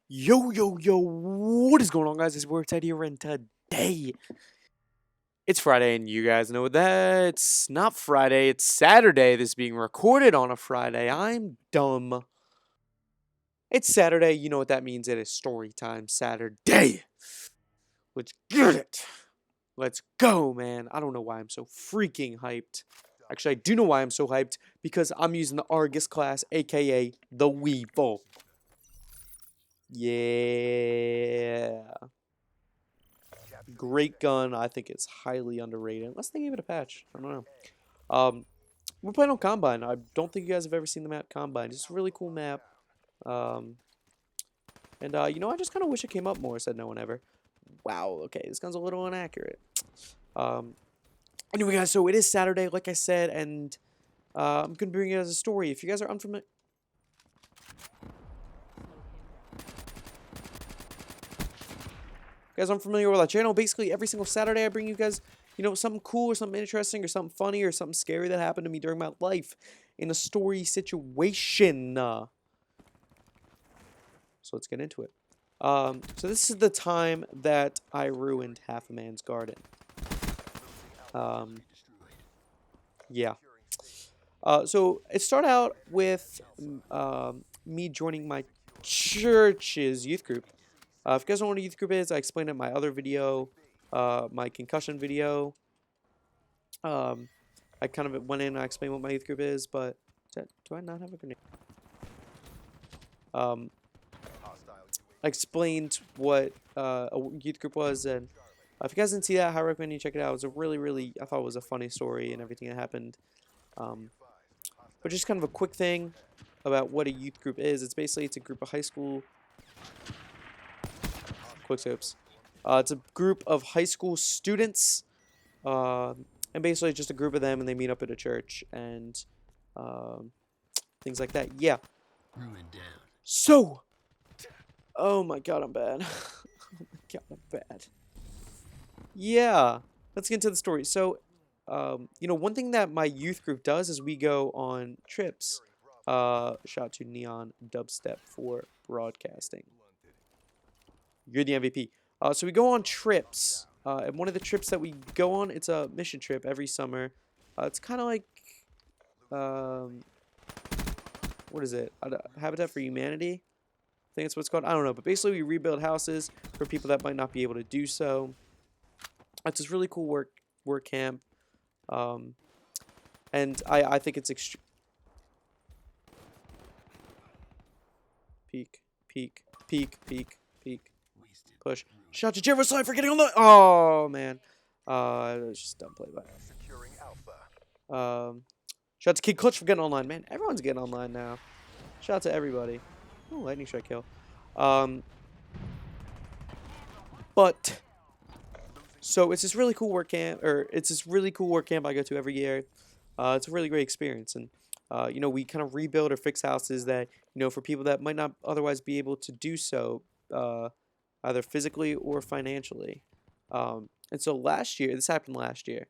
Yo, what is going on, guys? It's Worked here, and today it's Friday, and you guys know that it's not Friday, it's Saturday. This is being recorded on a Friday. I'm dumb. It's Saturday, you know what that means. It is story time Saturday. Let's get it. Let's go, man. I don't know why I'm so freaking hyped. Actually, I do know why I'm so hyped, because I'm using the Argus class, aka the Weevil. Yeah. Great gun. I think it's highly underrated. Unless they gave it a patch. I don't know. Um, we're playing on Combine. I don't think you guys have ever seen the map Combine. It's a really cool map. Um, I just kind of wish it came up more, said no one ever. Wow, okay, this gun's a little inaccurate. Um, anyway, guys, so it is Saturday, like I said, and I'm going to bring you guys a story. If you guys are unfamiliar... Guys, I'm familiar with our channel. Basically, every single Saturday, I bring you guys, something cool or something interesting or something funny or something scary that happened to me during my life in a story situation. So let's get into it. So this is the time that I ruined half a man's garden. Yeah. So it started out with me joining my church's youth group. If you guys don't know what a youth group is, I explained it in my other video, my concussion video. I kind of went in and I explained what my youth group is, but do I not have a grenade? I explained what a youth group was, and if you guys didn't see that, I highly recommend you check it out. It was a really, I thought it was a funny story and everything that happened. But just kind of a quick thing about what a youth group is. It's a group of high school... Quickscopes. It's a group of high school students, and basically just a group of them, and they meet up at a church and things like that. Yeah. So, oh my god, I'm bad. Oh my god, I'm bad. Yeah, let's get into the story. So, one thing that my youth group does is we go on trips. Shout out to Neon Dubstep for broadcasting. You're the MVP. So we go on trips. And one of the trips that we go on, it's a mission trip every summer. It's kind of like, what is it? Habitat for Humanity? I think that's what it's called. I don't know. But basically, we rebuild houses for people that might not be able to do so. It's this really cool work camp. And I think it's extreme. Peek. Push. Shout out to Jefferson for getting on the... Oh, man. It was just dumb play by. Shout out to Kid Clutch for getting online. Man, everyone's getting online now. Shout out to everybody. Oh, lightning strike kill. But... So, it's this really cool work camp, I go to every year. It's a really great experience. And, we kind of rebuild or fix houses that, for people that might not otherwise be able to do so, either physically or financially. And so this happened last year.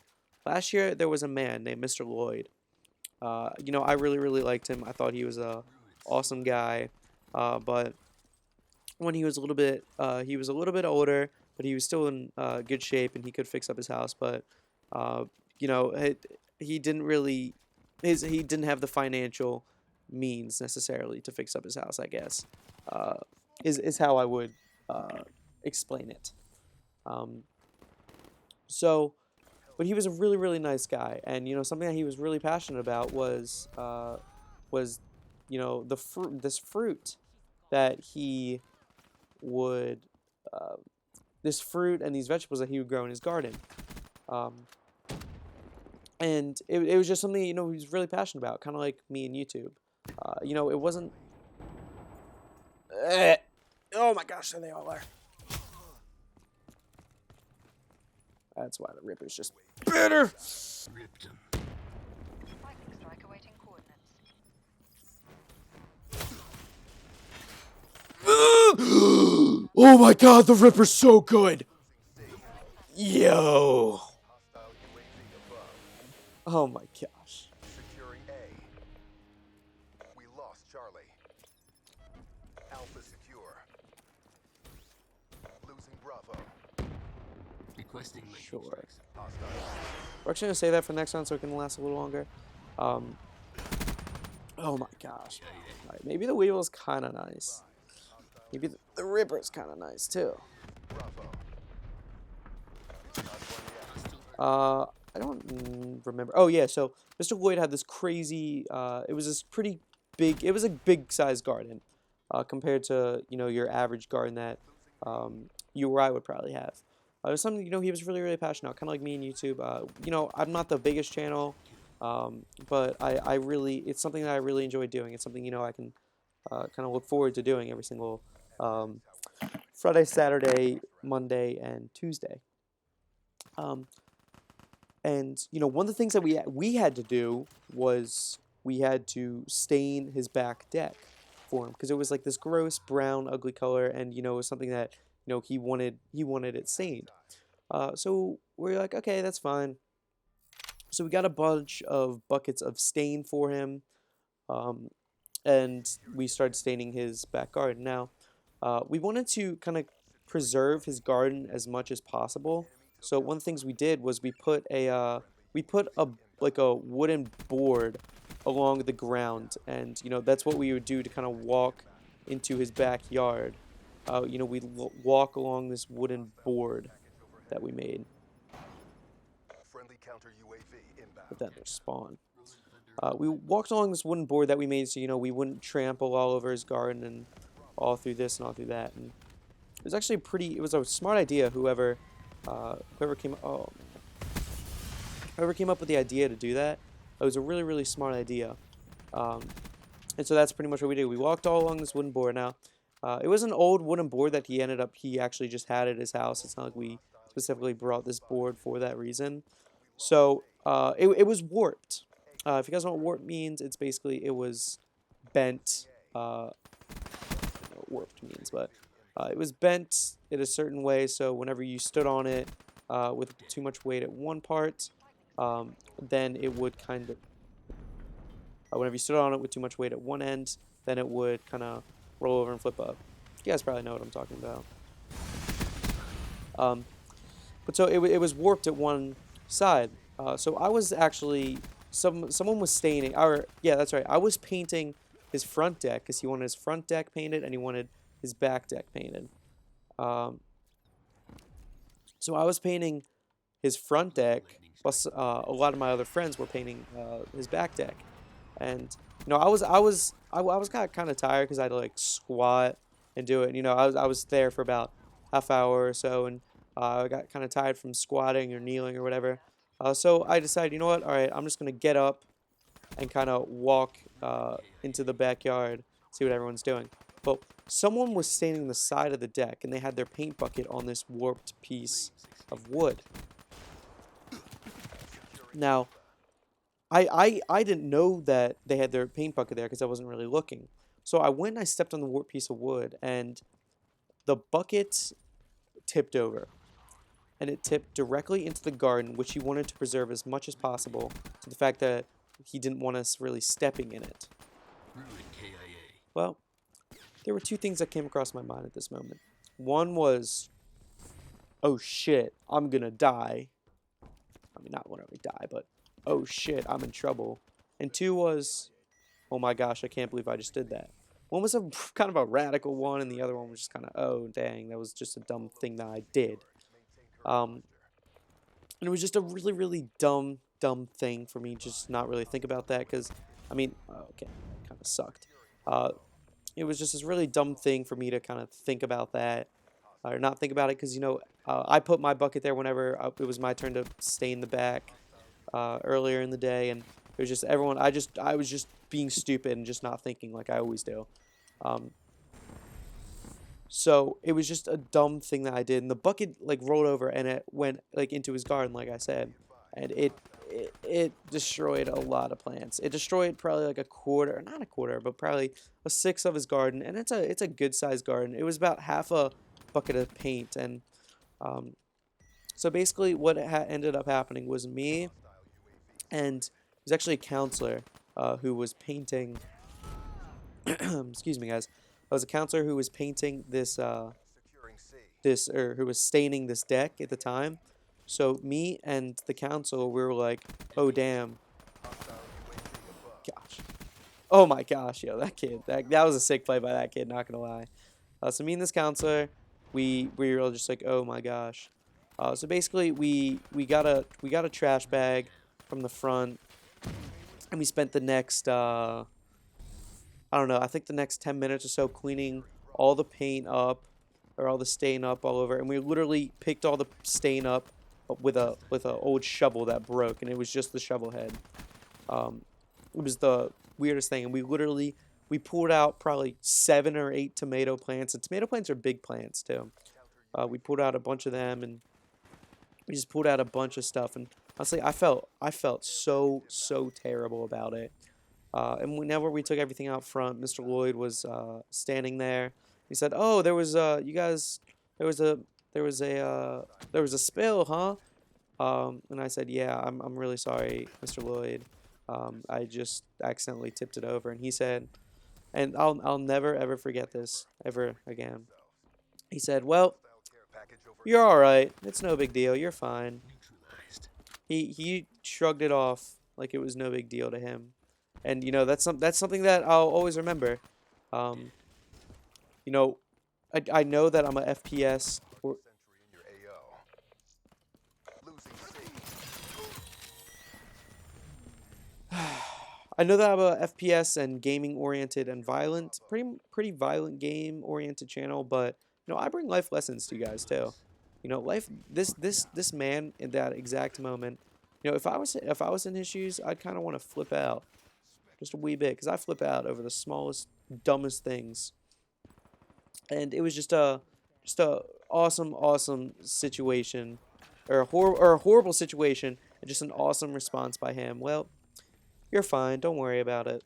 Last year, there was a man named Mr. Lloyd. I really liked him. I thought he was a awesome guy. But when he was a little bit older, but he was still in good shape and he could fix up his house. But, he didn't have the financial means necessarily to fix up his house, I guess, is how I would explain it. But he was a really nice guy, and something that he was really passionate about was this fruit that he would this fruit and these vegetables that he would grow in his garden. And it was just something he was really passionate about, kind of like me and YouTube. It wasn't... Oh my gosh, there they all are. That's why the Ripper's just better. Ripped him. Oh my god, the Ripper's so good. Yo. Oh my gosh. Securing A. We lost Charlie. Alpha secure. Sure. We're actually gonna save that for next round so it can last a little longer. Um, oh my gosh. Alright, maybe the Weevil's kind of nice. Maybe the Ripper's kind of nice too. I don't remember. Oh yeah, so Mr. Lloyd had this crazy. It was this pretty big. It was a big sized garden, compared to your average garden that you or I would probably have. It was something he was really passionate about, kind of like me and YouTube. I'm not the biggest channel, but I really it's something that I really enjoy doing. It's something I can kind of look forward to doing every single um, Friday, Saturday, Monday, and Tuesday. Um, And one of the things that we had to do was we had to stain his back deck for him because it was like this gross brown ugly color, and it was something that he wanted it stained. So we're like, okay, that's fine. So we got a bunch of buckets of stain for him, um, and we started staining his back garden. Now, we wanted to kind of preserve his garden as much as possible. So one of the things we did was we put a like a wooden board along the ground, and that's what we would do to kind of walk into his backyard. We'd walk along this wooden board that we made. But then there's spawn. We walked along this wooden board that we made so we wouldn't trample all over his garden and all through this and all through that. And it was actually it was a smart idea. Whoever came up with the idea to do that, it was a really smart idea. Um, and so that's pretty much what we did. We walked all along this wooden board. Now, it was an old wooden board that he actually just had at his house. It's not like we specifically brought this board for that reason. So it was warped. If you guys know what warped means, it's basically it was bent. I don't know what warped means, but it was bent in a certain way. So whenever you stood on it with too much weight at one part, then it would kind of. Whenever you stood on it with too much weight at one end, then it would kind of roll over and flip up. You guys probably know what I'm talking about. But so it was warped at one side. So I was actually someone was staining. Or yeah, that's right. I was painting his front deck because he wanted his front deck painted and he wanted his back deck painted. Um, so I was painting his front deck, plus a lot of my other friends were painting his back deck. And I was kind of tired because I had to like squat and do it. I was there for about half hour or so, and I got kind of tired from squatting or kneeling or whatever. So I decided, you know what? All right, I'm just gonna get up and kind of walk into the backyard, see what everyone's doing. Well, someone was standing the side of the deck, and they had their paint bucket on this warped piece of wood. Now, I didn't know that they had their paint bucket there because I wasn't really looking. So I went and I stepped on the warped piece of wood, and the bucket tipped over. And it tipped directly into the garden, which he wanted to preserve as much as possible, to the fact that he didn't want us really stepping in it. Well, there were two things that came across my mind at this moment. One was, oh shit, I'm gonna die. I mean, not literally die, but oh shit, I'm in trouble. And two was, oh my gosh, I can't believe I just did that. One was a kind of a radical one, and the other one was just kind of, oh dang, that was just a dumb thing that I did. And it was just a really dumb thing for me just not really think about that because, I mean, okay, kind of sucked. It was just this really dumb thing for me to kind of think about that, or not think about it because, I put my bucket there whenever it was my turn to stain the back earlier in the day, and it was just everyone, I was just being stupid and just not thinking like I always do. So it was just a dumb thing that I did, and the bucket like rolled over and it went like into his garden, like I said, and it destroyed a lot of plants. It destroyed probably like a quarter, not a quarter, but probably a sixth of his garden, and it's a good sized garden. It was about half a bucket of paint, and so basically what ended up happening was me and it was actually a counselor who was painting. Excuse me, guys. I was a counselor who was painting this or who was staining this deck at the time. So me and the council, we were like, oh damn, gosh. Oh my gosh, yo, that kid, that was a sick play by that kid, not gonna lie. So me and this counselor, we were just like, oh my gosh. So basically, we got a trash bag from the front, and we spent the next I don't know, I think the next 10 minutes or so cleaning all the paint up, or all the stain up all over, and we literally picked all the stain up with a old shovel that broke, and it was just the shovel head. Um, it was the weirdest thing, and we pulled out probably 7 or 8 tomato plants, and tomato plants are big plants too. We pulled out a bunch of them, and we just pulled out a bunch of stuff, and honestly, I felt so terrible about it. And whenever we took everything out front, Mr. Lloyd was standing there. He said, "Oh, there was you guys, there was a there was a spill, huh?" And I said, "Yeah, I'm really sorry, Mr. Lloyd. I just accidentally tipped it over." And he said, and I'll never ever forget this ever again. He said, "Well, you're all right. It's no big deal. You're fine." He shrugged it off like it was no big deal to him. And that's something that I'll always remember. Um, you know, I know that I'm a FPS or I know that I'm a FPS and gaming oriented and violent, pretty violent game oriented channel, but I bring life lessons to you guys too. Life this man in that exact moment, if I was in his shoes, I'd kind of want to flip out just a wee bit, because I flip out over the smallest, dumbest things. And it was just a awesome situation, or a horrible situation, and just an awesome response by him. Well, you're fine. Don't worry about it.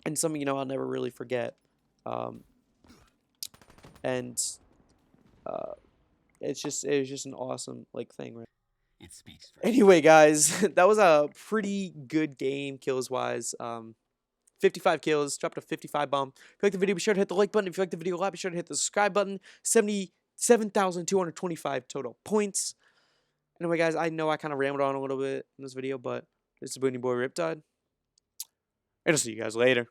And something I'll never really forget. Um, and uh, it was just an awesome like thing, right? Anyway, guys, that was a pretty good game kills wise. 55 kills, dropped a 55 bomb. If you like the video, be sure to hit the like button. If you like the video a lot, be sure to hit the subscribe button. 77,225 total points. Anyway, guys, I know I kind of rambled on a little bit in this video, but this is Booney Boy Riptide, and I'll see you guys later.